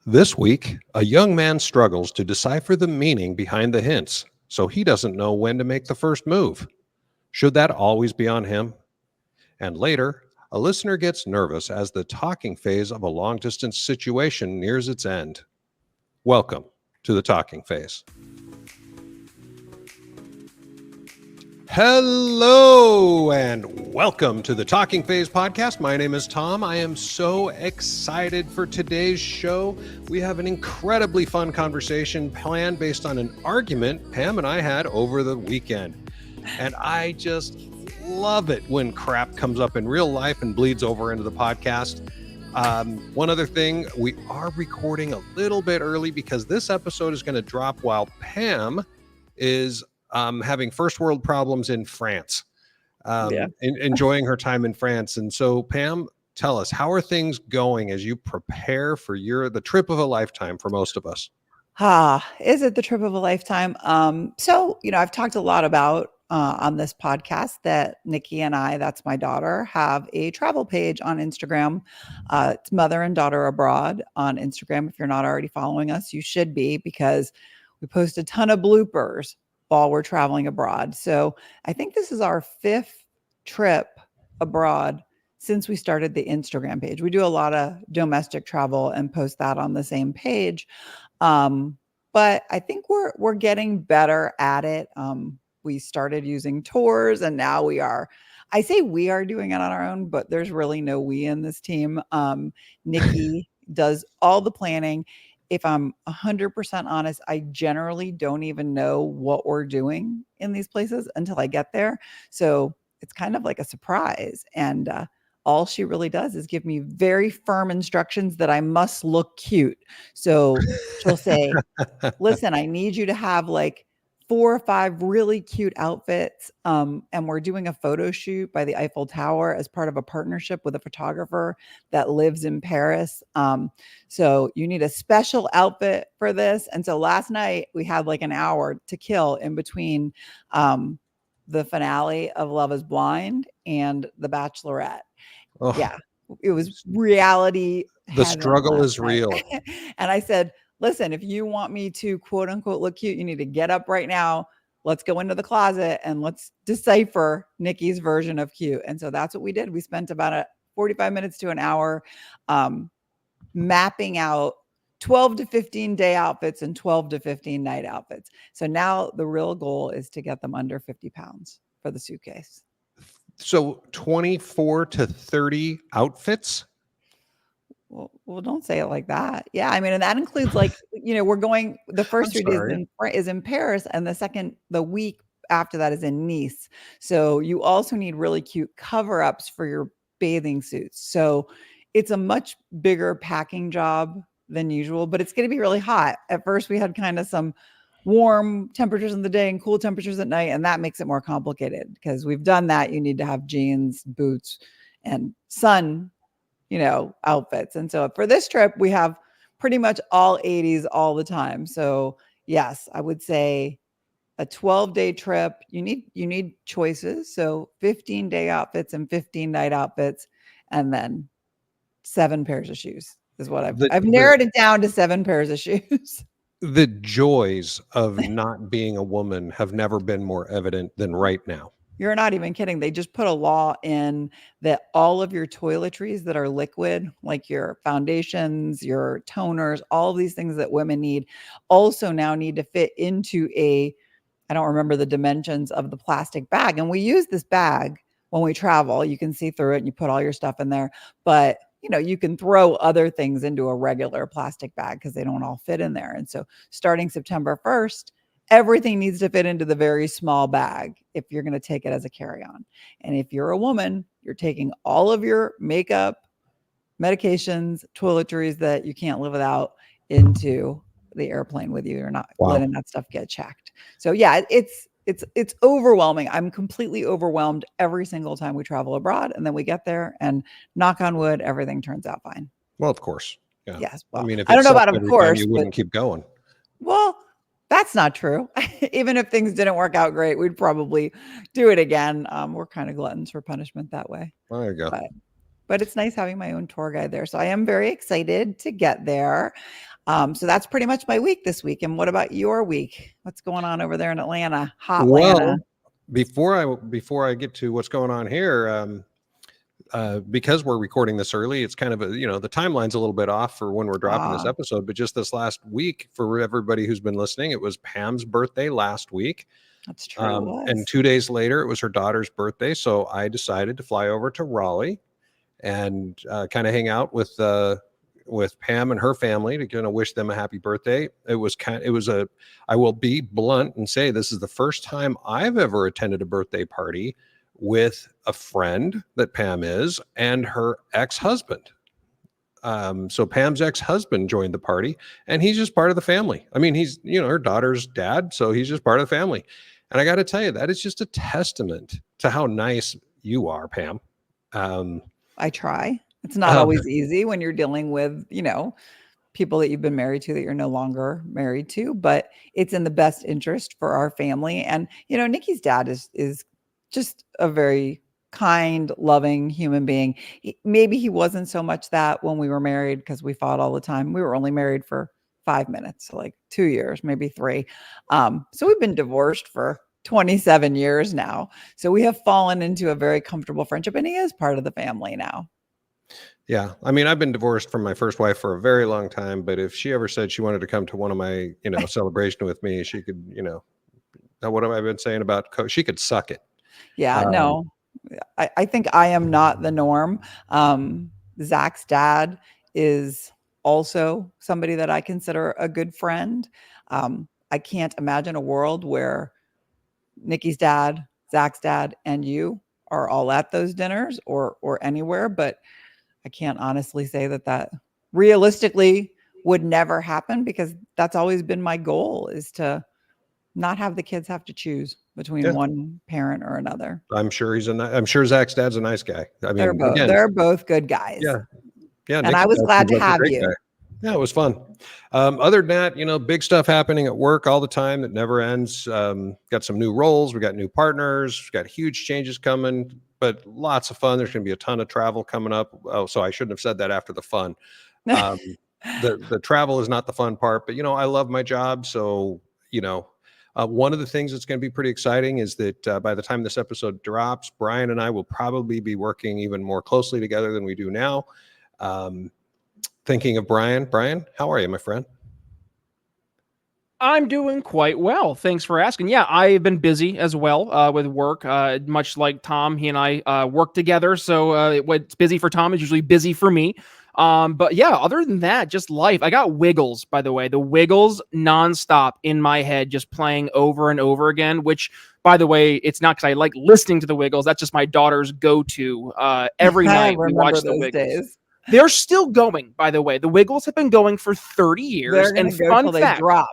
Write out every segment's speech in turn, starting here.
This week, a young man struggles to decipher the meaning behind the hints, so he doesn't know when to make the first move. Should that always be on him? And later, a listener gets nervous as the talking phase of a long distance situation nears its end. Welcome to the talking phase. Hello and welcome to the Talking Phase podcast. My name is Tom. I am so excited for today's show. We have an incredibly fun conversation planned based on an argument Pam and I had over the weekend. And I just love it when crap comes up in real life and bleeds over into the podcast. One other thing, we are recording a little bit early because this episode is going to drop while Pam is having first world problems in France, enjoying her time in France. And so, Pam, tell us, how are things going as you prepare for the trip of a lifetime for most of us? Is it the trip of a lifetime? I've talked a lot about on this podcast that Nikki and I, that's my daughter, have a travel page on Instagram. It's Mother and Daughter Abroad on Instagram. If you're not already following us, you should be, because we post a ton of bloopers while we're traveling abroad. So I think this is our 5th trip abroad since we started the Instagram page. We do a lot of domestic travel and post that on the same page. But I think we're getting better at it. We started using tours and now I say we are doing it on our own, but there's really no we in this team. Nikki does all the planning. If I'm 100% honest, I generally don't even know what we're doing in these places until I get there. So it's kind of like a surprise. And all she really does is give me very firm instructions that I must look cute. So she'll say, listen, I need you to have like 4 or 5 really cute outfits. And we're doing a photo shoot by the Eiffel Tower as part of a partnership with a photographer that lives in Paris. So you need a special outfit for this. And so last night we had like an hour to kill in between the finale of Love is Blind and The Bachelorette. Oh, yeah, it was reality. The struggle is real. And I said, listen, if you want me to quote unquote look cute, you need to get up right now. Let's go into the closet and let's decipher Nikki's version of cute. And so that's what we did. We spent about 45 minutes to an hour mapping out 12 to 15 day outfits and 12 to 15 night outfits. So now the real goal is to get them under 50 pounds for the suitcase. So 24 to 30 outfits? Well, don't say it like that. Yeah, I mean, and that includes we're going. The first 3 days is in Paris, and the week after that is in Nice. So you also need really cute cover-ups for your bathing suits. So it's a much bigger packing job than usual, but it's going to be really hot. At first, we had kind of some warm temperatures in the day and cool temperatures at night, and that makes it more complicated because we've done that. You need to have jeans, boots, and sun outfits. And so for this trip, we have pretty much all 80s all the time. So yes, I would say a 12-day trip, you need choices. So 15-day outfits and 15-night outfits, and then 7 pairs of shoes is what I've narrowed it down to 7 pairs of shoes. The joys of not being a woman have never been more evident than right now. You're not even kidding. They just put a law in that all of your toiletries that are liquid, like your foundations, your toners, all of these things that women need, also now need to fit into I don't remember the dimensions of the plastic bag. And we use this bag when we travel. You can see through it and you put all your stuff in there. But you can throw other things into a regular plastic bag because they don't all fit in there. And so starting September 1st, everything needs to fit into the very small bag if you're going to take it as a carry-on. And if you're a woman, you're taking all of your makeup, medications, toiletries that you can't live without into the airplane with you. You're not letting that stuff get checked. So yeah, it's overwhelming. I'm completely overwhelmed every single time we travel abroad, and then we get there and knock on wood, everything turns out fine. Well, of course. Yeah. Yes. Well, I mean, if I don't know about of course, you wouldn't keep going. Well, that's not true. Even if things didn't work out great, we'd probably do it again. We're kind of gluttons for punishment that way. There you go. But it's nice having my own tour guide there. So I am very excited to get there. So that's pretty much my week this week. And what about your week? What's going on over there in Atlanta? Hot Atlanta. Well, before I get to what's going on here, because we're recording this early, it's kind of the timeline's a little bit off for when we're dropping this Ah, episode. But just this last week, for everybody who's been listening, it was Pam's birthday last week, that's true. It and was. 2 days later, it was her daughter's birthday. So I decided to fly over to Raleigh and kind of hang out with Pam and her family to kind of wish them a happy birthday. I will be blunt and say this is the first time I've ever attended a birthday party with a friend that Pam is and her ex-husband. So Pam's ex-husband joined the party and he's just part of the family. I mean, he's, her daughter's dad, so he's just part of the family. And I got to tell you, that is just a testament to how nice you are, Pam. I try. It's not Um, always easy when you're dealing with, people that you've been married to that you're no longer married to, but it's in the best interest for our family. And Nikki's dad is just a very kind, loving human being. Maybe he wasn't so much that when we were married because we fought all the time. We were only married for 5 minutes, so like 2 years, maybe three. So we've been divorced for 27 years now. So we have fallen into a very comfortable friendship, and he is part of the family now. Yeah. I mean, I've been divorced from my first wife for a very long time, but if she ever said she wanted to come to one of my, celebration with me, she could, what have I been saying about she could suck it. Yeah, Um, no, I think I am not the norm. Zach's dad is also somebody that I consider a good friend. I can't imagine a world where Nikki's dad, Zach's dad, and you are all at those dinners or anywhere, but I can't honestly say that realistically would never happen because that's always been my goal is to not have the kids have to choose between yeah, one parent or another. I'm sure Zach's dad's a nice guy. I mean, again, They're both good guys. yeah, yeah. And I Nikki's was dad glad seems to like a have great guy. you. Yeah, it was fun. Other than that, big stuff happening at work all the time that never ends. Got some new roles. We got new partners. We got huge changes coming, but lots of fun. There's going to be a ton of travel coming up. Oh, so I shouldn't have said that after the fun. Um, the travel is not the fun part, but I love my job. So, one of the things that's going to be pretty exciting is that by the time this episode drops, Brian and I will probably be working even more closely together than we do now. Thinking of Brian, how are you, my friend? I'm doing quite well. Thanks for asking. Yeah, I've been busy as well with work. Much like Tom, he and I work together. So what's busy for Tom is usually busy for me. But yeah, other than that, just life. I got Wiggles, by the way. The Wiggles nonstop in my head, just playing over and over again, which, by the way, it's not because I like listening to the Wiggles. That's just my daughter's go-to. Every I night we remember watch the those Wiggles. days. They're still going, by the way. The Wiggles have been going for 30 years. They're going And to go till they drop.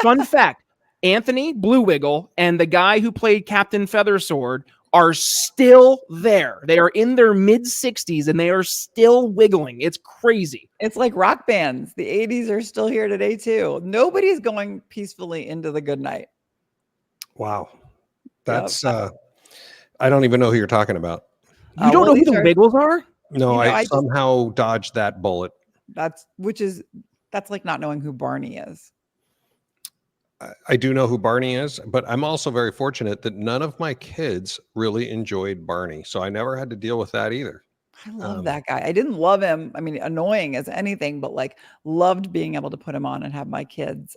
fun fact, Anthony Blue Wiggle and the guy who played Captain Feathersword are still there. They are in their mid-60s and they are still wiggling. It's crazy. It's like rock bands. The 80s are still here today, too. Nobody's going peacefully into the good night. Wow. Yep. That's, I don't even know who you're talking about. You don't know who the Wiggles are? No, I somehow dodged that bullet. That's like not knowing who Barney is. I do know who Barney is, but I'm also very fortunate that none of my kids really enjoyed Barney. So I never had to deal with that either. I love that guy. I didn't love him. I mean, annoying as anything, but like loved being able to put him on and have my kids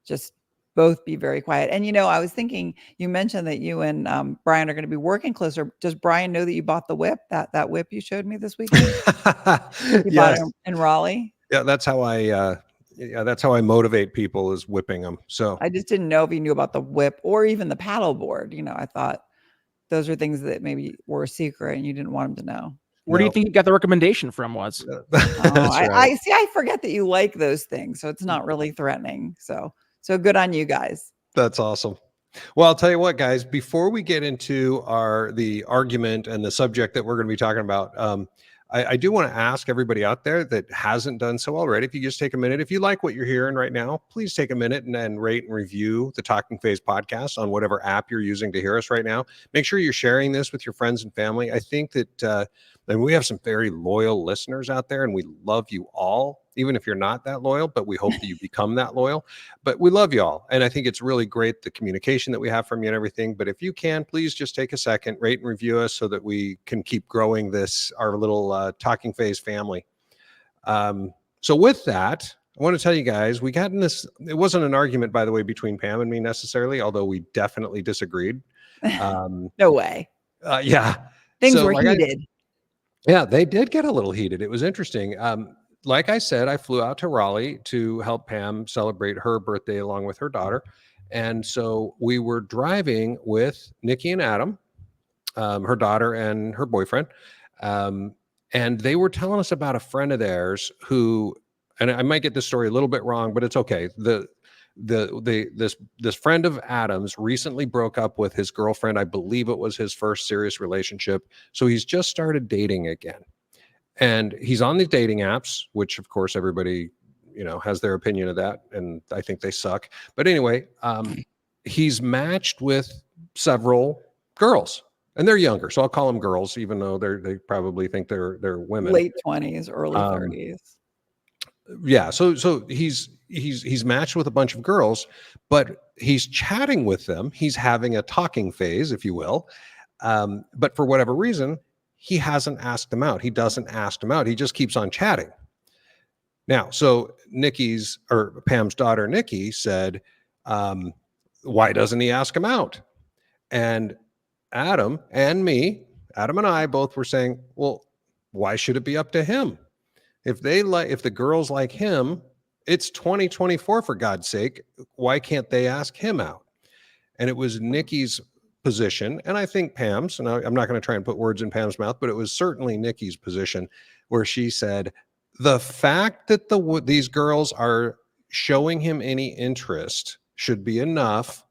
just both be very quiet. And I was thinking, you mentioned that you and Brian are going to be working closer. Does Brian know that you bought the whip, that whip you showed me this weekend? You bought it in Raleigh? Yeah, that's how I motivate people, is whipping them. So I just didn't know if you knew about the whip or even the paddle board. I thought those are things that maybe were a secret and you didn't want him to know. Where do you think you got the recommendation from was? I see. I forget that you like those things. So it's not really threatening. So good on you guys. That's awesome. Well, I'll tell you what, guys, before we get into the argument and the subject that we're going to be talking about, I do want to ask everybody out there that hasn't done so already, if you just take a minute, if you like what you're hearing right now, please take a minute and rate and review the Talking Phase podcast on whatever app you're using to hear us right now. Make sure you're sharing this with your friends and family. I think that and we have some very loyal listeners out there, and we love you all. even if you're not that loyal, but we hope that you become that loyal. But we love y'all. And I think it's really great, the communication that we have from you and everything. But if you can, please just take a second, rate and review us so that we can keep growing our little Talking Phase family. So with that, I want to tell you guys, we got in this, it wasn't an argument, by the way, between Pam and me necessarily, although we definitely disagreed. No way. Yeah. Things So were heated. yeah, they did get a little heated. It was interesting. Like I said, I flew out to Raleigh to help Pam celebrate her birthday along with her daughter. And so we were driving with Nikki and Adam, her daughter and her boyfriend. And they were telling us about a friend of theirs who, and I might get this story a little bit wrong, but it's okay. This friend of Adam's recently broke up with his girlfriend. I believe it was his first serious relationship. So he's just started dating again. And he's on these dating apps, which of course everybody, has their opinion of that. And I think they suck. But anyway, he's matched with several girls. And they're younger, so I'll call them girls, even though they probably think they're women. Late 20s, early 30s. Yeah, so he's matched with a bunch of girls, but he's chatting with them. He's having a talking phase, if you will. But for whatever reason, he hasn't asked them out. He doesn't ask them out. He just keeps on chatting. Now, so Pam's daughter, Nikki, said, why doesn't he ask him out? And Adam and I both were saying, well, why should it be up to him? If the girls like him, it's 2024, for God's sake. Why can't they ask him out? And it was Nikki's position, and I think Pam's, and I'm not going to try and put words in Pam's mouth, but it was certainly Nikki's position, where she said, the fact that these girls are showing him any interest should be enough,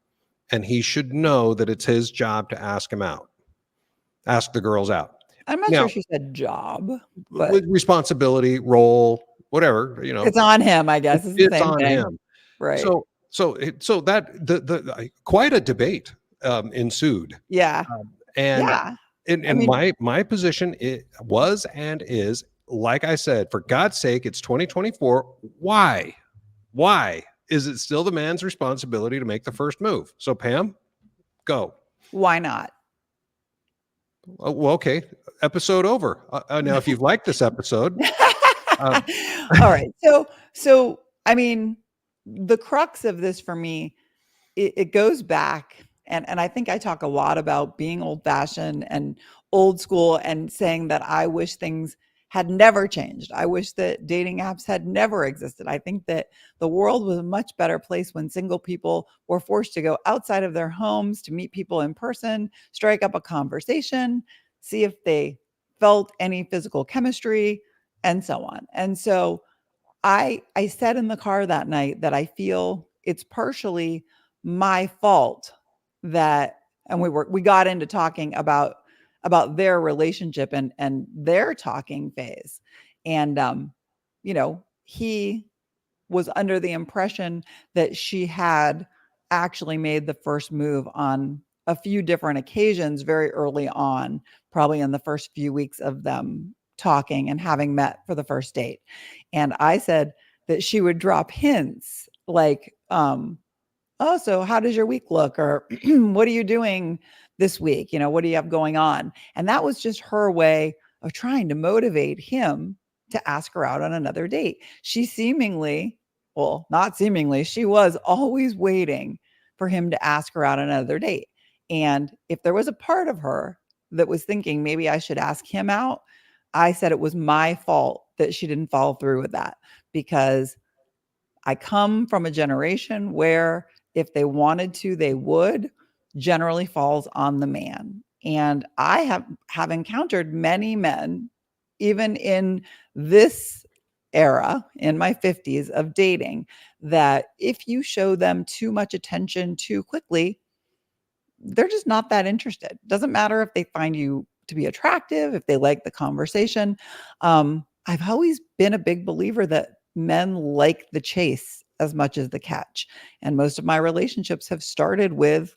and he should know that it's his job to ask the girls out. I'm not sure she said job, but with responsibility, role, whatever, it's on him, I guess. It's the same on thing. him. Right. So that the quite a debate ensued. Yeah. And my position, it was and is, like I said, for God's sake, it's 2024. Why is it still the man's responsibility to make the first move? So Pam, go. Why not? Well, okay. Episode over. Now, if you've liked this episode. All right. So, I mean, the crux of this for me, it goes back. And I think I talk a lot about being old fashioned and old school and saying that I wish things had never changed. I wish that dating apps had never existed. I think that the world was a much better place when single people were forced to go outside of their homes to meet people in person, strike up a conversation, see if they felt any physical chemistry, and so on. And so I said in the car that night that I feel it's partially my fault that, and we got into talking about their relationship and their talking phase. And, he was under the impression that she had actually made the first move on a few different occasions very early on, probably in the first few weeks of them talking and having met for the first date. And I said that she would drop hints like, oh, so how does your week look? Or what are you doing this week? What do you have going on? And that was just her way of trying to motivate him to ask her out on another date. She not seemingly, she was always waiting for him to ask her out on another date. And if there was a part of her that was thinking maybe I should ask him out, I said it was my fault that she didn't follow through with that, because I come from a generation where if they wanted to, they would. Generally falls on the man. And I have encountered many men, even in this era, in my 50s of dating, that if you show them too much attention too quickly, they're just not that interested. Doesn't matter if they find you to be attractive, if they like the conversation. I've always been a big believer that men like the chase as much as the catch. And most of my relationships have started with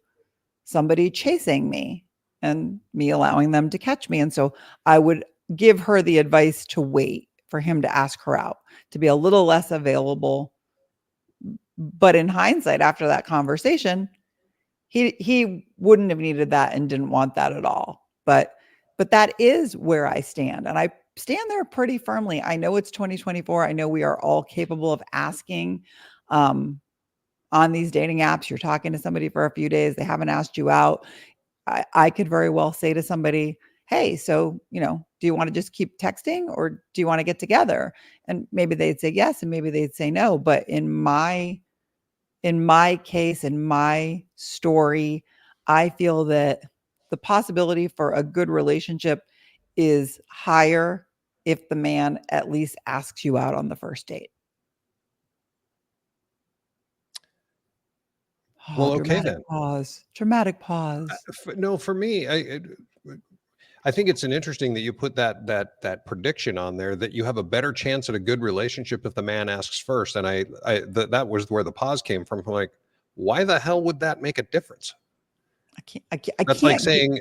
somebody chasing me and me allowing them to catch me. And so I would give her the advice to wait for him to ask her out, to be a little less available. But in hindsight, after that conversation, he wouldn't have needed that and didn't want that at all. But that is where I stand. And I stand there pretty firmly. I know it's 2024. I know we are all capable of asking on these dating apps. You're talking to somebody for a few days, they haven't asked you out. I could very well say to somebody, hey, so, do you want to just keep texting or do you want to get together? And maybe they'd say yes, and maybe they'd say no. But in my case, in my story, I feel that the possibility for a good relationship is higher if the man at least asks you out on the first date. Well, okay then. Dramatic pause. No, for me, I think it's interesting that you put that prediction on there, that you have a better chance at a good relationship if the man asks first. And that was where the pause came from. I'm like, why the hell would that make a difference? That's like saying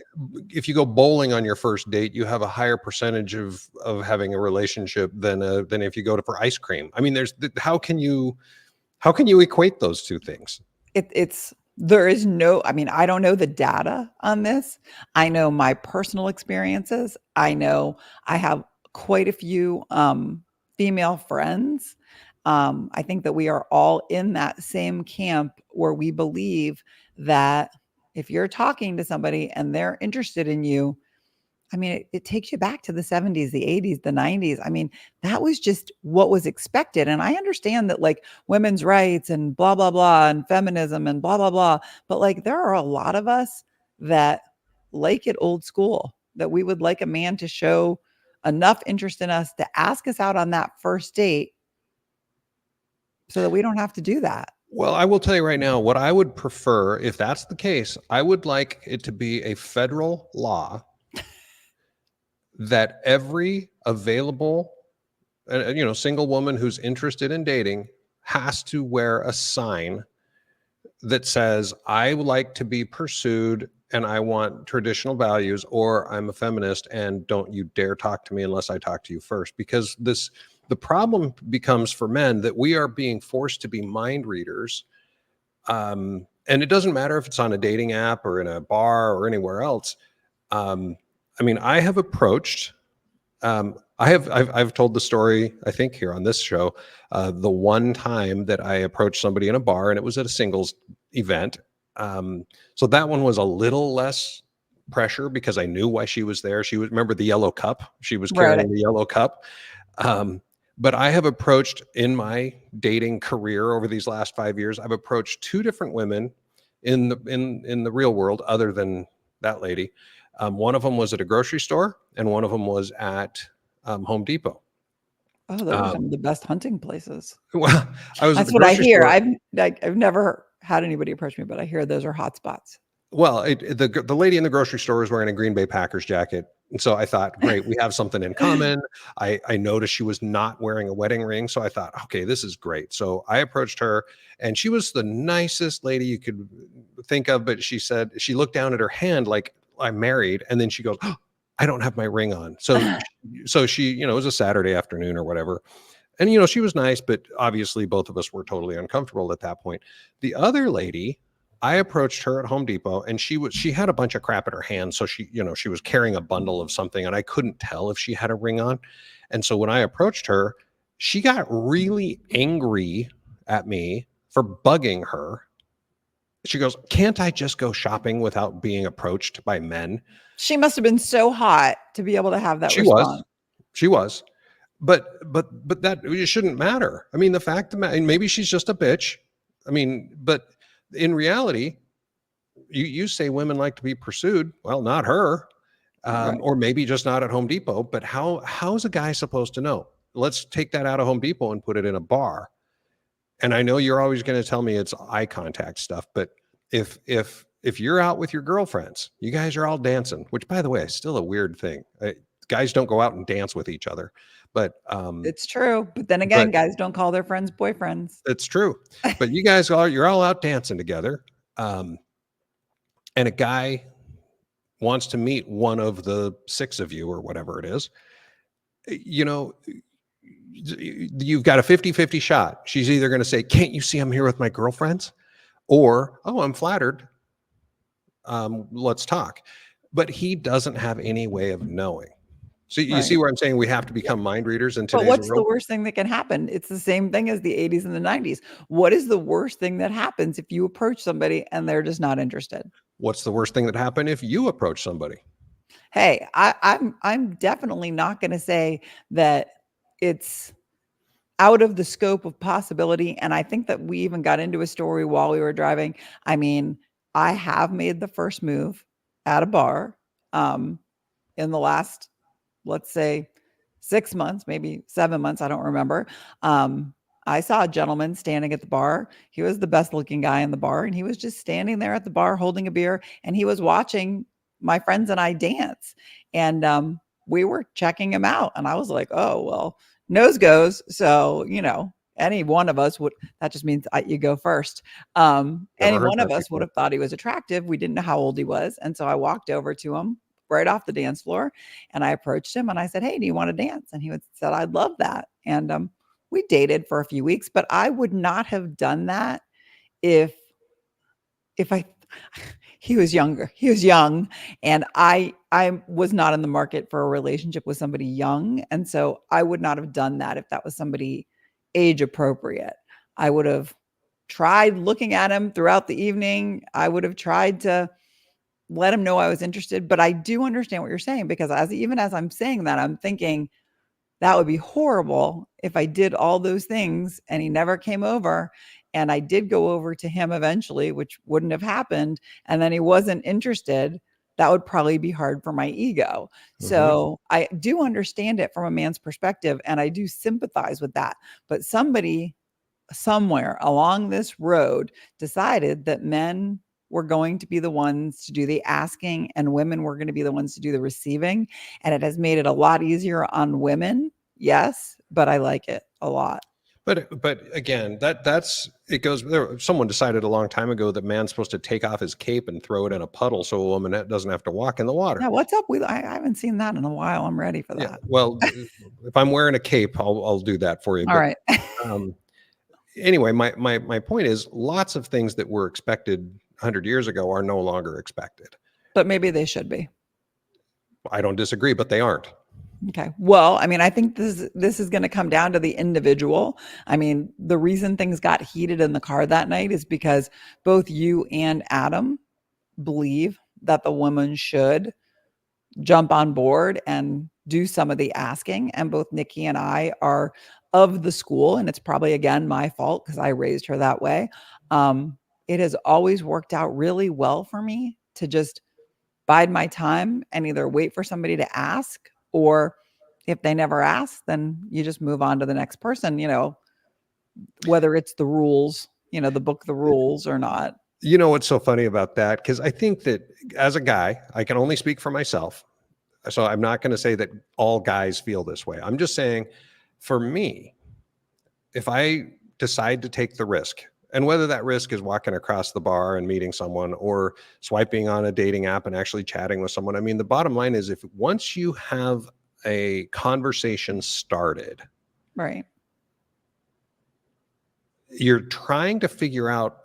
if you go bowling on your first date, you have a higher percentage of having a relationship than if you go for ice cream. I mean, how can you equate those two things? There is no, I mean, I don't know the data on this. I know my personal experiences. I know I have quite a few female friends. I think that we are all in that same camp where we believe that if you're talking to somebody and they're interested in you, I mean, it takes you back to the 70s, the 80s, the 90s. I mean, that was just what was expected. And I understand that like women's rights and blah, blah, blah, and feminism and blah, blah, blah. But like there are a lot of us that like it old school, that we would like a man to show enough interest in us to ask us out on that first date so that we don't have to do that. Well, I will tell you right now, what I would prefer, if that's the case, I would like it to be a federal law that every available, single woman who's interested in dating has to wear a sign that says, I would like to be pursued and I want traditional values, or I'm a feminist and don't you dare talk to me unless I talk to you first. Because the problem becomes for men that we are being forced to be mind readers. And it doesn't matter if it's on a dating app or in a bar or anywhere else. I mean, I have approached, I've told the story, I think here on this show, the one time that I approached somebody in a bar and it was at a singles event. So that one was a little less pressure because I knew why she was there. Remember the yellow cup? She was carrying the yellow cup. But I have approached in my dating career over these last 5 years, I've approached two different women in the real world other than that lady. One of them was at a grocery store and one of them was at Home Depot. Oh, those are some of the best hunting places. Well, That's what I hear. I've never had anybody approach me, but I hear those are hot spots. Well, the lady in the grocery store was wearing a Green Bay Packers jacket. And so I thought, great, we have something in common. I noticed she was not wearing a wedding ring. So I thought, okay, this is great. So I approached her and she was the nicest lady you could think of. But she said, she looked down at her hand like, I'm married. And then she goes, oh, I don't have my ring on. So she, it was a Saturday afternoon or whatever. And, she was nice, but obviously both of us were totally uncomfortable at that point. The other lady, I approached her at Home Depot and she had a bunch of crap in her hand. So she was carrying a bundle of something and I couldn't tell if she had a ring on. And so when I approached her, she got really angry at me for bugging her. She goes, can't I just go shopping without being approached by men? She must have been so hot to be able to have that response. She was. But that it shouldn't matter. I mean, the fact that maybe she's just a bitch. I mean, but in reality, you say women like to be pursued. Well, not her, right. Or maybe just not at Home Depot. But how's a guy supposed to know? Let's take that out of Home Depot and put it in a bar. And I know you're always going to tell me it's eye contact stuff, but if you're out with your girlfriends, you guys are all dancing, which by the way, is still a weird thing. Guys don't go out and dance with each other, but it's true. But then again, guys don't call their friends boyfriends. It's true. But you guys you're all out dancing together. And a guy wants to meet one of the six of you or whatever it is, you've got a 50-50 shot. She's either going to say, can't you see I'm here with my girlfriends? Or, oh, I'm flattered. Let's talk. But he doesn't have any way of knowing. So you see where I'm saying we have to become mind readers in today's But what's world? the worst thing that can happen? It's the same thing as the 80s and the 90s. What is the worst thing that happens if you approach somebody and they're just not interested? What's the worst thing that happened if you approach somebody? Hey, I'm definitely not going to say that it's out of the scope of possibility. And I think that we even got into a story while we were driving. I mean, I have made the first move at a bar in the last, let's say, 6 months, maybe 7 months. I don't remember. I saw a gentleman standing at the bar. He was the best looking guy in the bar. And he was just standing there at the bar holding a beer. And he was watching my friends and I dance. And we were checking him out. And I was like, oh, well, nose goes. So, any one of us would, that just means you go first. Any one of us would have thought he was attractive. We didn't know how old he was. And so I walked over to him right off the dance floor and I approached him and I said, hey, do you want to dance? And he said, I'd love that. And we dated for a few weeks, but I would not have done that if he was younger. He was young and I was not in the market for a relationship with somebody young. And so I would not have done that if that was somebody age appropriate. I would have tried looking at him throughout the evening. I would have tried to let him know I was interested, but I do understand what you're saying because even as I'm saying that, I'm thinking that would be horrible if I did all those things and he never came over and I did go over to him eventually, which wouldn't have happened. And then he wasn't interested. That would probably be hard for my ego. Mm-hmm. So I do understand it from a man's perspective and I do sympathize with that. But somebody somewhere along this road decided that men were going to be the ones to do the asking and women were going to be the ones to do the receiving. And it has made it a lot easier on women. Yes, but I like it a lot. But again, that's it goes there. Someone decided a long time ago that man's supposed to take off his cape and throw it in a puddle so a woman doesn't have to walk in the water. Yeah, what's up? I haven't seen that in a while. I'm ready for that. Yeah, well, if I'm wearing a cape, I'll do that for you. All right. Anyway, my point is lots of things that were expected 100 years ago are no longer expected. But maybe they should be. I don't disagree, but they aren't. Okay. Well, I mean, I think this is going to come down to the individual. I mean, the reason things got heated in the car that night is because both you and Adam believe that the woman should jump on board and do some of the asking. And both Nikki and I are of the school, and it's probably, again, my fault because I raised her that way. It has always worked out really well for me to just bide my time and either wait for somebody to ask, or if they never ask, then you just move on to the next person, whether it's the rules, the book, the rules or not. You know what's so funny about that? Because I think that as a guy, I can only speak for myself. So I'm not going to say that all guys feel this way. I'm just saying, for me, if I decide to take the risk, and whether that risk is walking across the bar and meeting someone or swiping on a dating app and actually chatting with someone, I mean, the bottom line is if once you have a conversation started, right, you're trying to figure out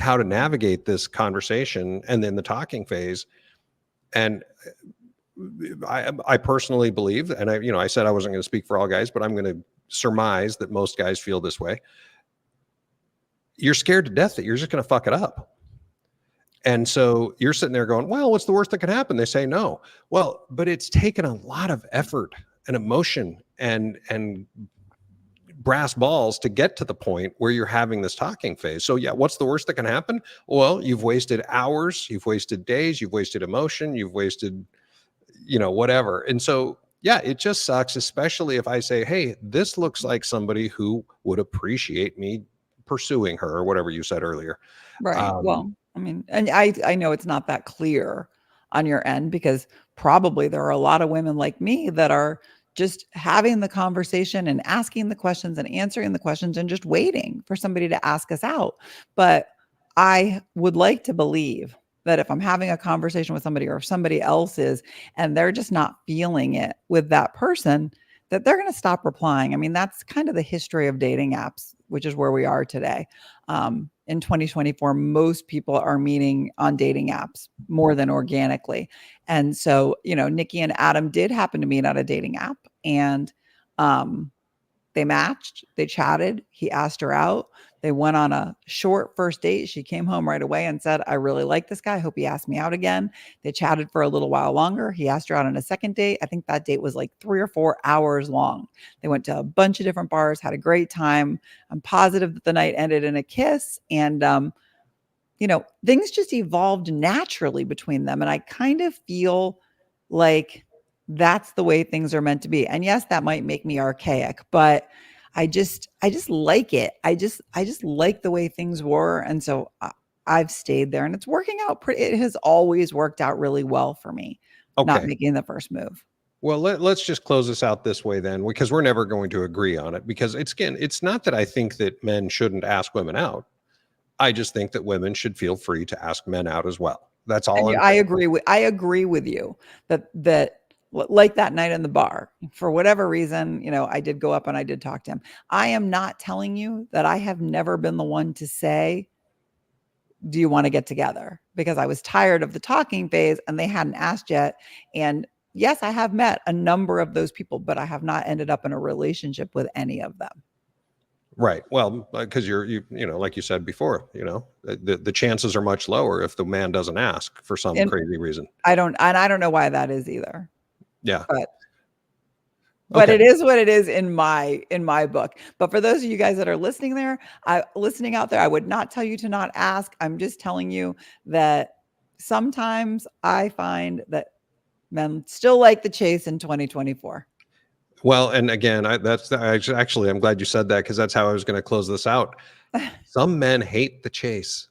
how to navigate this conversation and then the talking phase. And I personally believe, and I said I wasn't going to speak for all guys, but I'm going to surmise that most guys feel this way. You're scared to death that you're just going to fuck it up. And so you're sitting there going, well, what's the worst that could happen? They say no. Well, but it's taken a lot of effort and emotion and brass balls to get to the point where you're having this talking phase. So yeah, what's the worst that can happen? Well, you've wasted hours, you've wasted days, you've wasted emotion, you've wasted, whatever. And so, yeah, it just sucks, especially if I say, hey, this looks like somebody who would appreciate me pursuing her or whatever you said earlier. Right. Well, I mean, and I know it's not that clear on your end because probably there are a lot of women like me that are just having the conversation and asking the questions and answering the questions and just waiting for somebody to ask us out. But I would like to believe that if I'm having a conversation with somebody or if somebody else is, and they're just not feeling it with that person, that they're going to stop replying. I mean, that's kind of the history of dating apps, which is where we are today. In 2024, most people are meeting on dating apps more than organically. And so, Nikki and Adam did happen to meet on a dating app, and they matched, they chatted, he asked her out. They went on a short first date. She came home right away and said, I really like this guy. I hope he asks me out again. They chatted for a little while longer. He asked her out on a second date. I think that date was like 3 or 4 hours long. They went to a bunch of different bars, had a great time. I'm positive that the night ended in a kiss. And, things just evolved naturally between them. And I kind of feel like that's the way things are meant to be. And yes, that might make me archaic, but I just like it. I just like the way things were. And so I've stayed there, and it's working out it has always worked out really well for me. Not making the first move. Well, let's just close this out this way then, because we're never going to agree on it, because it's not that I think that men shouldn't ask women out. I just think that women should feel free to ask men out as well. That's all. I agree with you that like that night in the bar, for whatever reason, I did go up and I did talk to him. I am not telling you that I have never been the one to say, do you want to get together? Because I was tired of the talking phase and they hadn't asked yet. And yes, I have met a number of those people, but I have not ended up in a relationship with any of them. Right. Well, because you like you said before, the chances are much lower if the man doesn't ask for some crazy reason. I don't know why that is either. Yeah. But it is what it is in my book. But for those of you guys that are listening out there, I would not tell you to not ask. I'm just telling you that sometimes I find that men still like the chase in 2024. Well, and again, I'm glad you said that, because that's how I was going to close this out. Some men hate the chase.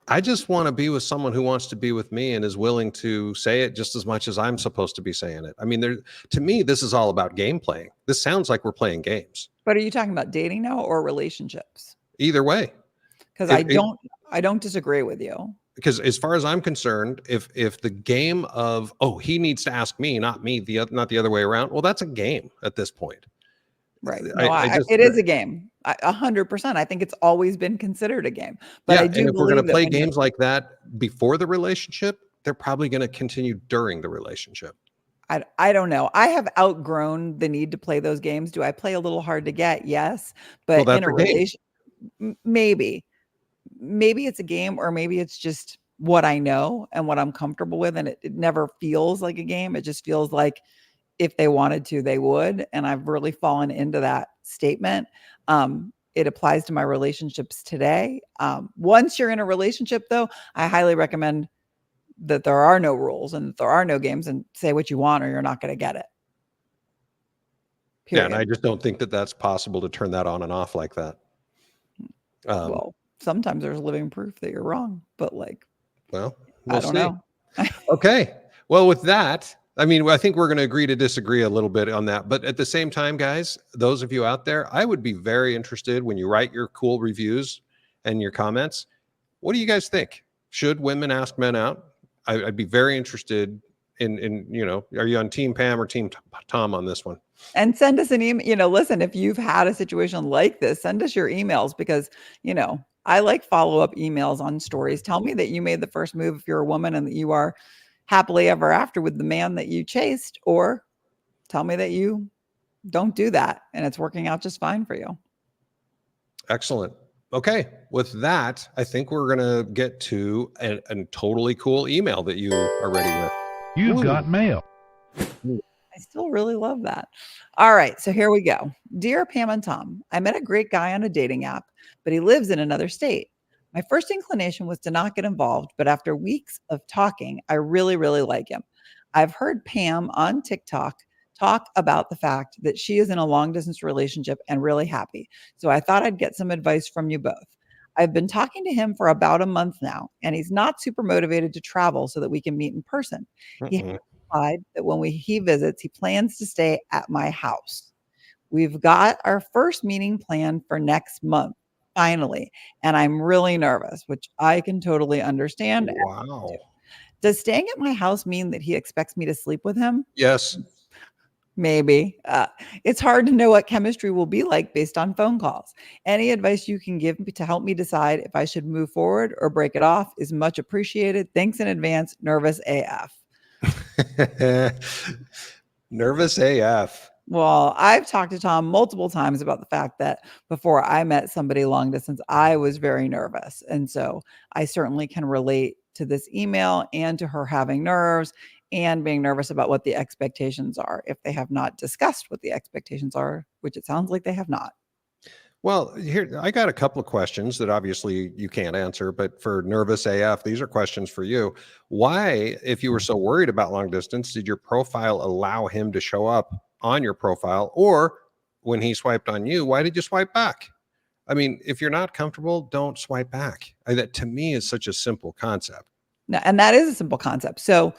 I just want to be with someone who wants to be with me and is willing to say it just as much as I'm supposed to be saying it. I mean, to me, this is all about game playing. This sounds like we're playing games. But are you talking about dating now or relationships? Either way. Because I don't disagree with you. Because as far as I'm concerned, if the game of, he needs to ask me, not me, not the other way around, well, that's a game at this point. Right. No, it is a game. 100%. I think it's always been considered a game. But I do. And if we're going to play games like that before the relationship, they're probably going to continue during the relationship. I don't know. I have outgrown the need to play those games. Do I play a little hard to get? Yes. But in a relationship, maybe it's a game, or maybe it's just what I know and what I'm comfortable with. And it never feels like a game. It just feels like if they wanted to, they would. And I've really fallen into that statement. It applies to my relationships today. Once you're in a relationship, though, I highly recommend that there are no rules and that there are no games, and say what you want or you're not going to get it. Period. Yeah, and I just don't think that that's possible to turn that on and off like that. Well, sometimes there's living proof that you're wrong, but we'll I don't know. Okay. Well, with that, I mean, I think we're going to agree to disagree a little bit on that. But at the same time, guys, those of you out there, I would be very interested when you write your cool reviews and your comments. What do you guys think? Should women ask men out? I'd be very interested in, are you on Team Pam or Team Tom on this one? And send us an email. Listen, if you've had a situation like this, send us your emails, because, I like follow-up emails on stories. Tell me that you made the first move if you're a woman and that you are happily ever after with the man that you chased, or tell me that you don't do that and it's working out just fine for you. Excellent. Okay. With that, I think we're going to get to a totally cool email that you are ready with. You've got mail. I still really love that. All right. So here we go. Dear Pam and Tom, I met a great guy on a dating app, but he lives in another state. My first inclination was to not get involved, but after weeks of talking, I really, really like him. I've heard Pam on TikTok talk about the fact that she is in a long distance relationship and really happy. So I thought I'd get some advice from you both. I've been talking to him for about a month now, and he's not super motivated to travel so that we can meet in person. He implied that when he visits, he plans to stay at my house. We've got our first meeting planned for next month, finally, and I'm really nervous, which I can totally understand. Wow. Does staying at my house mean that he expects me to sleep with him? Yes. Maybe. It's hard to know what chemistry will be like based on phone calls. Any advice you can give me to help me decide if I should move forward or break it off is much appreciated. Thanks in advance. Nervous AF. Nervous AF. Well, I've talked to Tom multiple times about the fact that before I met somebody long distance, I was very nervous. And so I certainly can relate to this email and to her having nerves and being nervous about what the expectations are if they have not discussed what the expectations are, which it sounds like they have not. Well, here, I got a couple of questions that obviously you can't answer, but for nervous AF, these are questions for you. Why, if you were so worried about long distance, did your profile allow him to show up on your profile? Or when he swiped on you, why did you swipe back? I mean, if you're not comfortable, don't swipe back. That to me is such a simple concept. Now, and that is a simple concept. So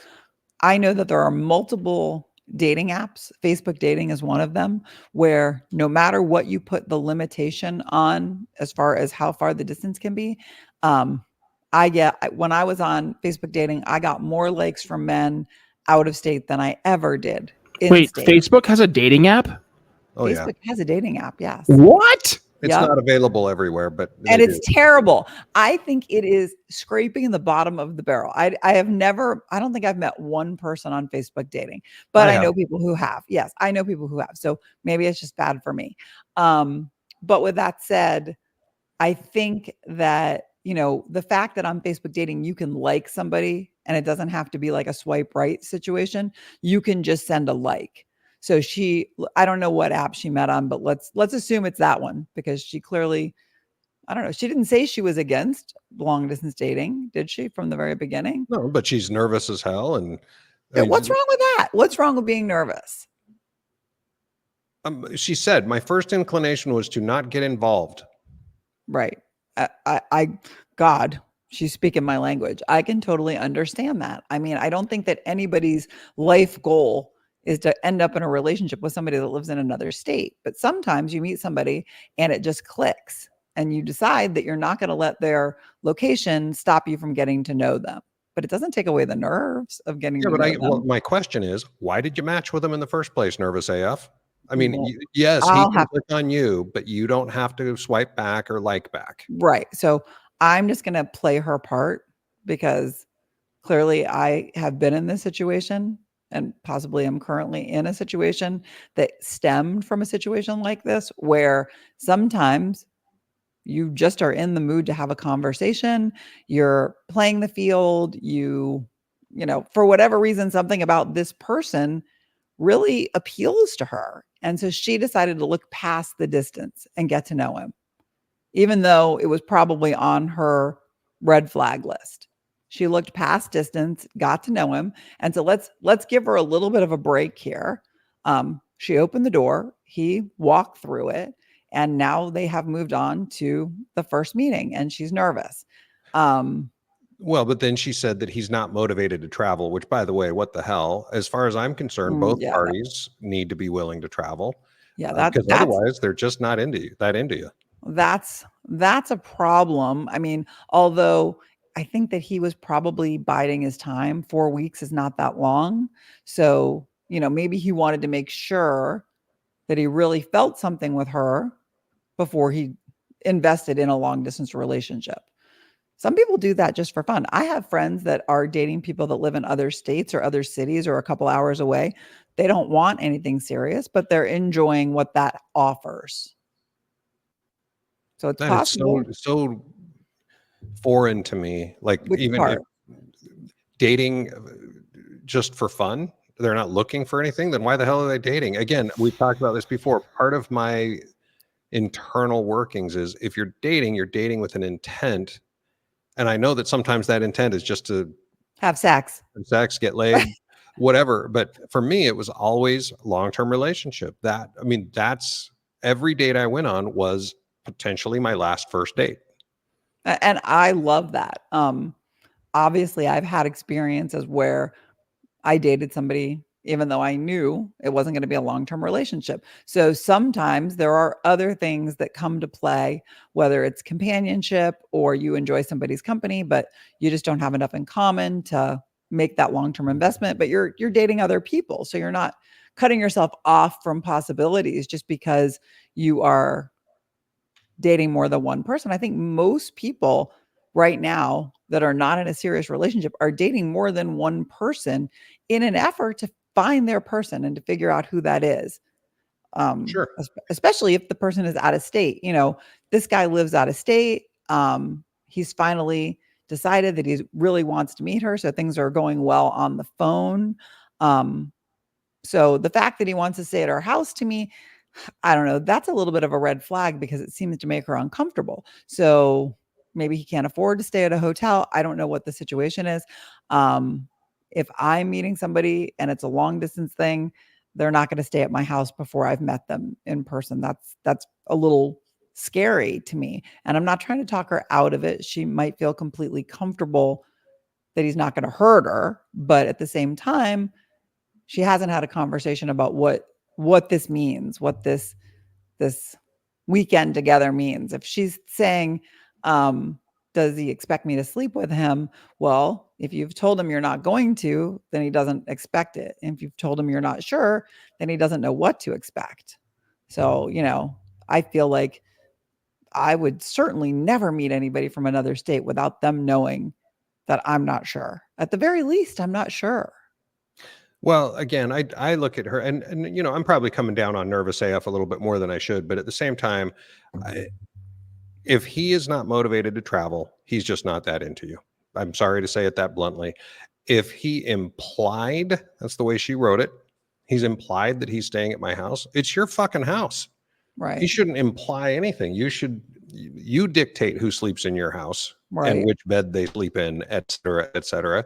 I know that there are multiple dating apps. Facebook dating is one of them, where no matter what you put the limitation on as far as how far the distance can be, when I was on Facebook dating, I got more likes from men out of state than I ever did in Wait, state. Facebook has a dating app? Oh, yeah. Facebook has a dating app, yes. What? It's Yep. not available everywhere, but And they it's do. terrible. I think it is scraping the bottom of the barrel. I don't think I've met one person on Facebook dating, but I I know have. people who have. Yes, I know people who have. So maybe it's just bad for me. But with that said, I think that, the fact that on Facebook dating, you can like somebody and it doesn't have to be like a swipe right situation. You can just send a like. So I don't know what app she met on, but let's assume it's that one because she clearly, I don't know. She didn't say she was against long distance dating, did she, from the very beginning? No, but she's nervous as hell. And Yeah, what's wrong with that? What's wrong with being nervous? she said, my first inclination was to not get involved. Right. God, she's speaking my language. I can totally understand that. I mean, I don't think that anybody's life goal is to end up in a relationship with somebody that lives in another state. But sometimes you meet somebody and it just clicks and you decide that you're not going to let their location stop you from getting to know them. But it doesn't take away the nerves of getting Yeah, to but know them. my question is, why did you match with him in the first place, nervous AF? I mean, Well, yes, he I'll can have click on you, but you don't have to swipe back or like back. Right. So I'm just going to play her part because clearly I have been in this situation and possibly am currently in a situation that stemmed from a situation like this, where sometimes you just are in the mood to have a conversation. You're playing the field. For whatever reason, something about this person really appeals to her. And so she decided to look past the distance and get to know him, even though it was probably on her red flag list. She looked past distance, got to know him. And so let's give her a little bit of a break here. She opened the door, he walked through it, and now they have moved on to the first meeting and she's nervous. Well, but then she said that he's not motivated to travel, which, by the way, what the hell? As far as I'm concerned, both Yeah, parties need to be willing to travel, yeah, because otherwise they're just not into you. that's a problem. I mean, although I think that he was probably biding his time. 4 weeks is not that long. So, maybe he wanted to make sure that he really felt something with her before he invested in a long distance relationship. Some people do that just for fun. I have friends that are dating people that live in other states or other cities or a couple hours away. They don't want anything serious, but they're enjoying what that offers. So it's That is possible. so foreign to me. Like, Which even if part? dating just for fun, they're not looking for anything, then why the hell are they dating? Again, we've talked about this before. Part of my internal workings is, if you're dating with an intent. And I know that sometimes that intent is just to Have sex. have sex, get laid, whatever. But for me, it was always long-term relationship. That's every date I went on was potentially my last first date. And I love that. Obviously, I've had experiences where I dated somebody even though I knew it wasn't going to be a long-term relationship. So sometimes there are other things that come to play, whether it's companionship or you enjoy somebody's company, but you just don't have enough in common to make that long-term investment, but you're dating other people. So you're not cutting yourself off from possibilities just because you are dating more than one person. I think most people right now that are not in a serious relationship are dating more than one person in an effort to find their person and to figure out who that is. Sure. Especially if the person is out of state. This guy lives out of state. He's finally decided that he really wants to meet her. So things are going well on the phone. So the fact that he wants to stay at our house, to me, I don't know, that's a little bit of a red flag because it seems to make her uncomfortable. So maybe he can't afford to stay at a hotel. I don't know what the situation is. If I'm meeting somebody and it's a long distance thing, they're not going to stay at my house before I've met them in person. That's a little scary to me. And I'm not trying to talk her out of it. She might feel completely comfortable that he's not going to hurt her, but at the same time, she hasn't had a conversation about what this means, what this weekend together means. If she's saying, does he expect me to sleep with him? Well, if you've told him you're not going to, then he doesn't expect it. And if you've told him you're not sure, then he doesn't know what to expect. So, I feel like I would certainly never meet anybody from another state without them knowing that I'm not sure. At the very least, I'm not sure. Well, again, I look at her and I'm probably coming down on nervous AF a little bit more than I should, but at the same time, if he is not motivated to travel, he's just not that into you. I'm sorry to say it that bluntly. If he implied, that's the way she wrote it, he's implied that he's staying at my house, it's your fucking house. Right. He shouldn't imply anything. You dictate who sleeps in your house Right. and which bed they sleep in, et cetera, et cetera.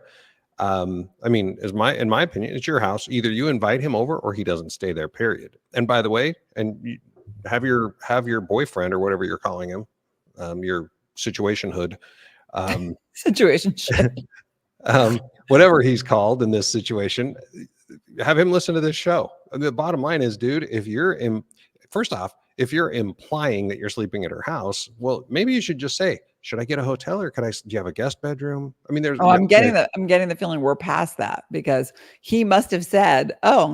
I mean, in my opinion, it's your house. Either you invite him over or he doesn't stay there, period. And by the way, and you have your boyfriend or whatever you're calling him, your situation hood, situation whatever he's called in this situation, have him listen to this show. The bottom line is, dude, first off, if you're implying that you're sleeping at her house, well, maybe you should just say, should I get a hotel or do you have a guest bedroom? I mean, I'm getting the feeling we're past that because he must have said, oh,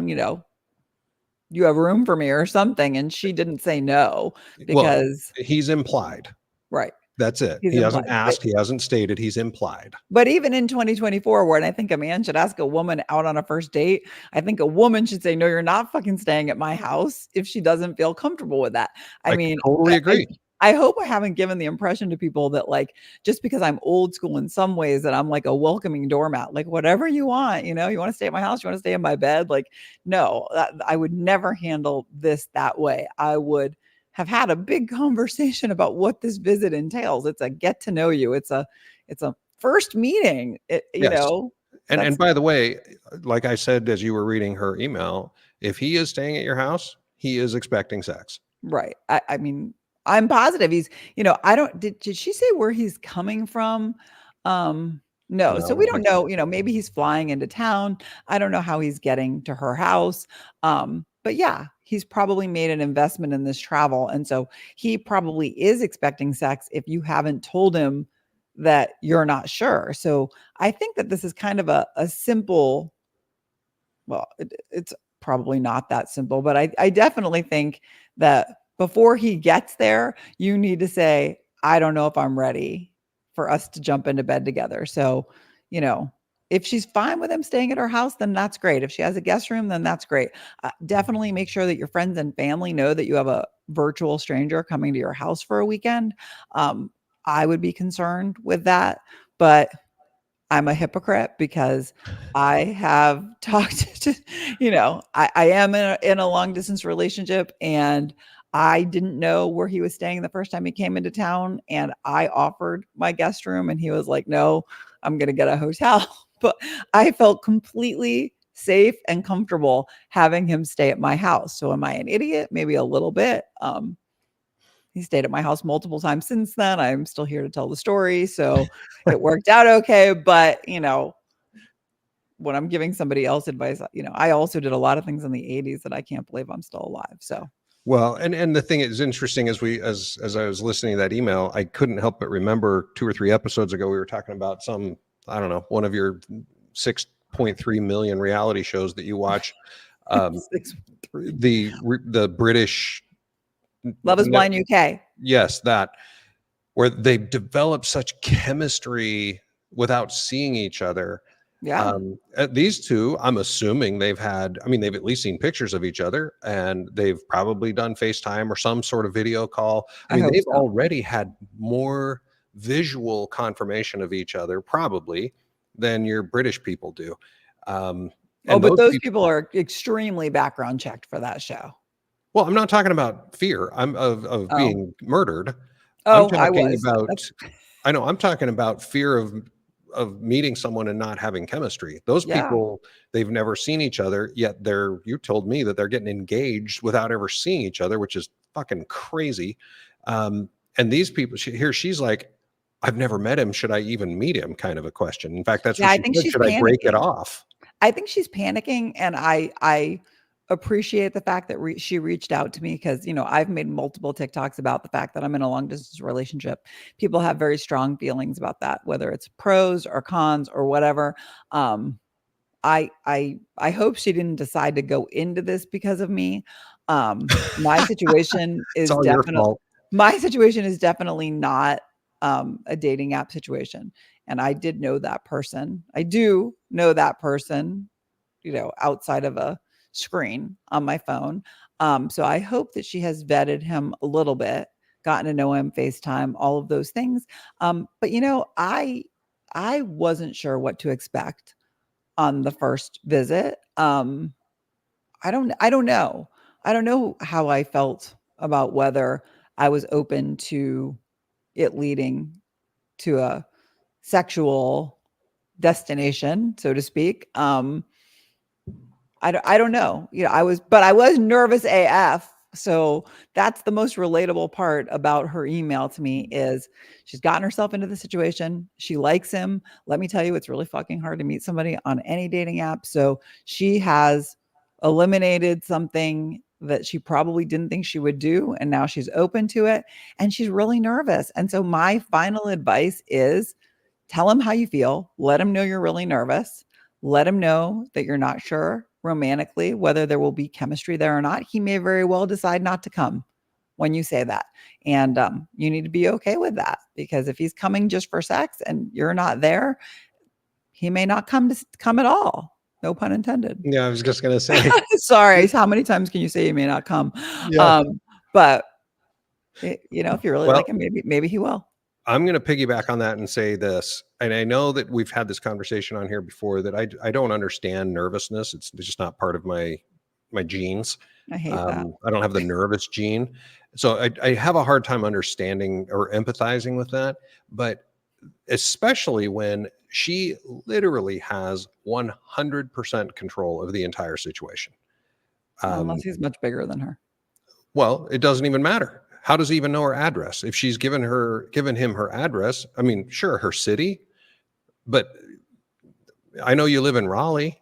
you have room for me or something. And she didn't say no because he's implied. Right. That's it. He's he implied, hasn't asked. He hasn't stated. He's implied. But even in 2024, where I think a man should ask a woman out on a first date, I think a woman should say, no, you're not fucking staying at my house if she doesn't feel comfortable with that. I mean, totally agree. I hope I haven't given the impression to people that like, just because I'm old school in some ways that I'm like a welcoming doormat, like whatever you want, you want to stay at my house, you want to stay in my bed. Like, no, I would never handle this that way. I would have had a big conversation about what this visit entails. It's a get to know you. It's a first meeting, And by the way, like I said, as you were reading her email, if he is staying at your house, he is expecting sex. Right. I mean, I'm positive he's, did she say where he's coming from? No. So we don't know, maybe he's flying into town. I don't know how he's getting to her house. But yeah, he's probably made an investment in this travel. And so he probably is expecting sex if you haven't told him that you're not sure. So I think that this is kind of a simple, well, it's probably not that simple, but I definitely think that before he gets there, you need to say, I don't know if I'm ready for us to jump into bed together. So, if she's fine with him staying at her house, then that's great. If she has a guest room, then that's great. Definitely make sure that your friends and family know that you have a virtual stranger coming to your house for a weekend. I would be concerned with that, but I'm a hypocrite because I have talked to, I am in a long distance relationship and I didn't know where he was staying the first time he came into town. And I offered my guest room and he was like, no, I'm going to get a hotel. But I felt completely safe and comfortable having him stay at my house. So am I an idiot? Maybe a little bit. He stayed at my house multiple times since then. I'm still here to tell the story. So it worked out okay. But, when I'm giving somebody else advice, I also did a lot of things in the 80s that I can't believe I'm still alive. So. Well, and the thing is interesting as I was listening to that email, I couldn't help but remember 2 or 3 episodes ago, we were talking about I don't know, one of your 6.3 million reality shows that you watch. 6'3". The British Love is Blind UK. Yes, that, where they develop such chemistry without seeing each other. Yeah. These two, I'm assuming they've at least seen pictures of each other, and they've probably done FaceTime or some sort of video call. I hope They've so. already had more visual confirmation of each other probably than your British people do. But those people are extremely background checked for that show. Well, I'm not talking about fear. I'm of being murdered. Oh, I'm talking was. about. I know. I'm talking about fear of meeting someone and not having chemistry. Those people, they've never seen each other yet. You told me that they're getting engaged without ever seeing each other, which is fucking crazy. And these people she's like, I've never met him. Should I even meet him? Kind of a question. In fact, that's what she said. Should I break it off? I think she's panicking, and I appreciate the fact that she reached out to me, because I've made multiple TikToks about the fact that I'm in a long distance relationship. People have very strong feelings about that, whether it's pros or cons or whatever. I hope she didn't decide to go into this because of me. My situation is definitely not a dating app situation. And I did know that person. I do know that person, outside of a screen on my phone. So I hope that she has vetted him a little bit, gotten to know him, FaceTime, all of those things. But I wasn't sure what to expect on the first visit. I don't know. I don't know how I felt about whether I was open to it leading to a sexual destination, so to speak. I don't know. I was nervous AF. So that's the most relatable part about her email to me, is she's gotten herself into the situation. She likes him. Let me tell you, it's really fucking hard to meet somebody on any dating app. So she has eliminated something that she probably didn't think she would do, and now she's open to it, and she's really nervous. And so my final advice is, tell him how you feel. Let him know you're really nervous. Let him know that you're not sure romantically whether there will be chemistry there or not. He may very well decide not to come when you say that. And you need to be okay with that, because if he's coming just for sex and you're not there, he may not come at all. No pun intended. Yeah, I was just going to say. Sorry. How many times can you say he may not come? Yeah. But if you really like him, maybe he will. I'm going to piggyback on that and say this. And I know that we've had this conversation on here before, that I don't understand nervousness. It's just not part of my genes. I hate that. I don't have the nervous gene. So I have a hard time understanding or empathizing with that. But especially when she literally has 100% control of the entire situation. Unless he's much bigger than her. Well, it doesn't even matter. How does he even know her address? If she's given him her address, sure, her city, but I know you live in Raleigh,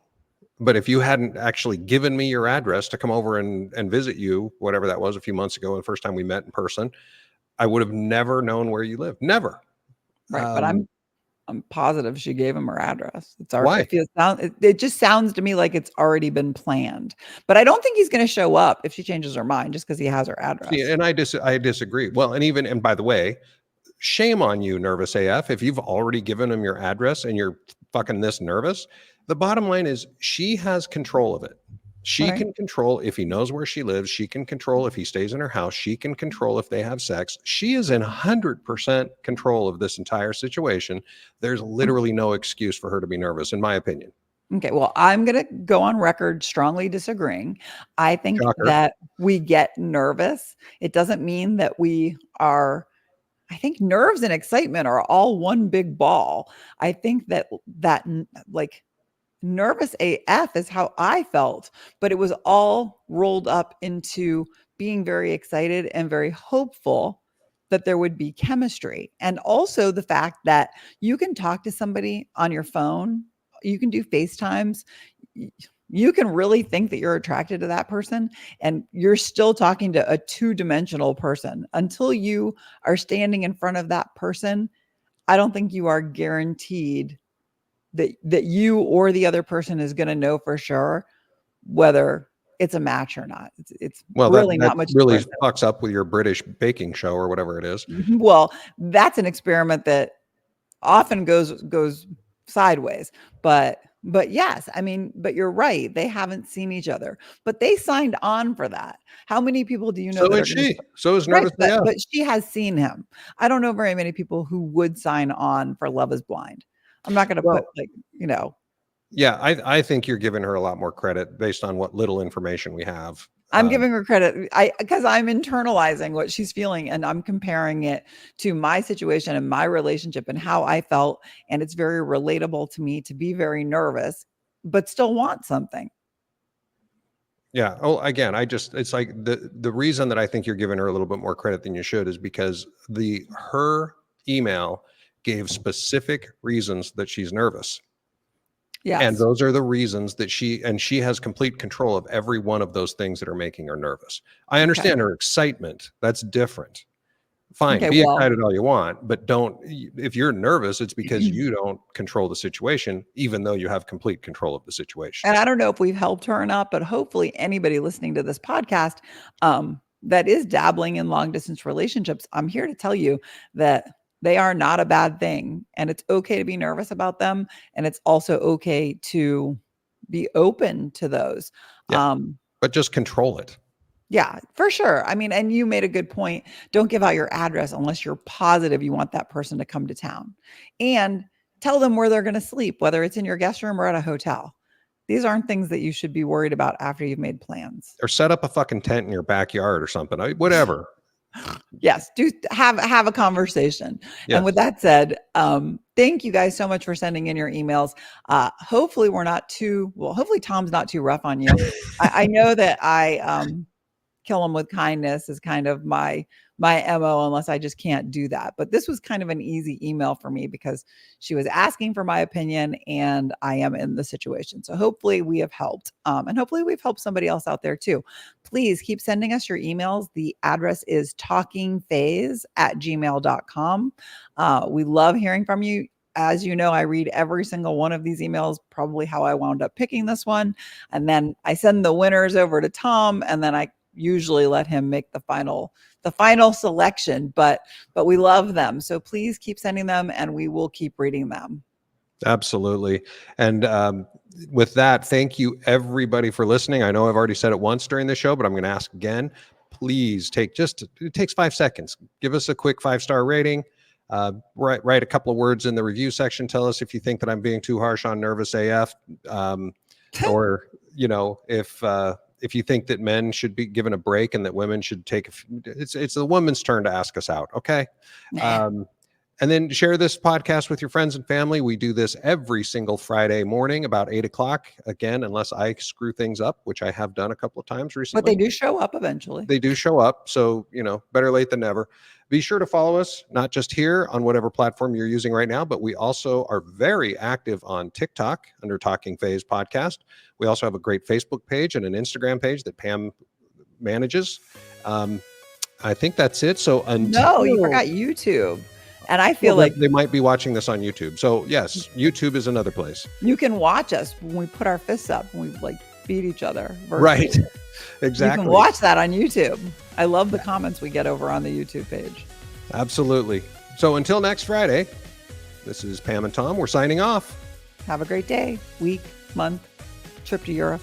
but if you hadn't actually given me your address to come over and visit you, whatever that was a few months ago, the first time we met in person, I would have never known where you live. Never. Right. But I'm positive she gave him her address. It's already. Why? It just sounds to me like it's already been planned. But I don't think he's going to show up if she changes her mind just because he has her address. See, and I disagree. Well, and by the way, shame on you, nervous AF, if you've already given him your address and you're fucking this nervous. The bottom line is, she has control of it. She can control if he knows where she lives. She can control if he stays in her house. She can control if they have sex. She is in 100% control of this entire situation. There's literally no excuse for her to be nervous, in my opinion. Okay, well, I'm going to go on record strongly disagreeing. I think that we get nervous. It doesn't mean that we are. I think nerves and excitement are all one big ball. I think that like nervous AF is how I felt, but it was all rolled up into being very excited and very hopeful that there would be chemistry. And also the fact that you can talk to somebody on your phone, you can do FaceTimes, you can really think that you're attracted to that person, and you're still talking to a two-dimensional person. Until you are standing in front of that person, I don't think you are guaranteed that you or the other person is going to know for sure whether it's a match or not. It's Well, really that not much really different. fucks up with your British baking show or whatever it is. Well, that's an experiment that often goes sideways. But yes, I mean, but you're right. They haven't seen each other, but they signed on for that. How many people do you know So that are is going to? she. So is Right, Nervous AF. but she has seen him. I don't know very many people who would sign on for Love is Blind. I'm not going to put Well, like, you know, yeah, I think you're giving her a lot more credit based on what little information we have. I'm giving her credit because I'm internalizing what she's feeling and I'm comparing it to my situation and my relationship and how I felt. And it's very relatable to me to be very nervous, but still want something. Yeah. Oh, again, it's like the reason that I think you're giving her a little bit more credit than you should is because her email gave specific reasons that she's nervous. And Yes. those are the reasons that she has complete control of every one of those things that are making her nervous. I Okay. understand her excitement. That's different. Fine, Okay. be Well, excited all you want, but if you're nervous, it's because you don't control the situation, even though you have complete control of the situation. and I don't know if we've helped her or not, but hopefully anybody listening to this podcast that is dabbling in long distance relationships, I'm here to tell you that they are not a bad thing. And it's okay to be nervous about them. And it's also okay to be open to those. Yeah, but just control it. Yeah, for sure. I mean, and you made a good point. Don't give out your address unless you're positive you want that person to come to town. And tell them where they're going to sleep, whether it's in your guest room or at a hotel. These aren't things that you should be worried about after you've made plans. Or set up a fucking tent in your backyard or something. Whatever. Yes, do have a conversation. Yes. And with that said, thank you guys so much for sending in your emails. Hopefully hopefully Tom's not too rough on you. I know that I kill them with kindness is kind of my MO, unless I just can't do that. But this was kind of an easy email for me because she was asking for my opinion and I am in the situation. So hopefully we have helped. And hopefully we've helped somebody else out there too. Please keep sending us your emails. The address is talkingphase@gmail.com. We love hearing from you. As you know, I read every single one of these emails, probably how I wound up picking this one. And then I send the winners over to Tom, and then I usually let him make the final selection, but we love them. So please keep sending them and we will keep reading them. Absolutely. And with that, thank you everybody for listening. I know I've already said it once during the show, but I'm going to ask again. Please it takes 5 seconds. Give us a quick 5-star rating. Write a couple of words in the review section. Tell us if you think that I'm being too harsh on Nervous AF, or if you think that men should be given a break and that women should it's the woman's turn to ask us out. Okay. And then share this podcast with your friends and family. We do this every single Friday morning about 8:00. Again, unless I screw things up, which I have done a couple of times recently. But they do show up eventually. They do show up. So, better late than never. Be sure to follow us, not just here on whatever platform you're using right now, but we also are very active on TikTok under Talking Phase Podcast. We also have a great Facebook page and an Instagram page that Pam manages. I think that's it. So No, you forgot YouTube. And I feel like they might be watching this on YouTube. So yes, YouTube is another place. You can watch us when we put our fists up and we beat each other. Virtually. Right. Exactly. You can watch that on YouTube. I love the comments we get over on the YouTube page. Absolutely. So until next Friday, this is Pam and Tom. We're signing off. Have a great day, week, month, trip to Europe.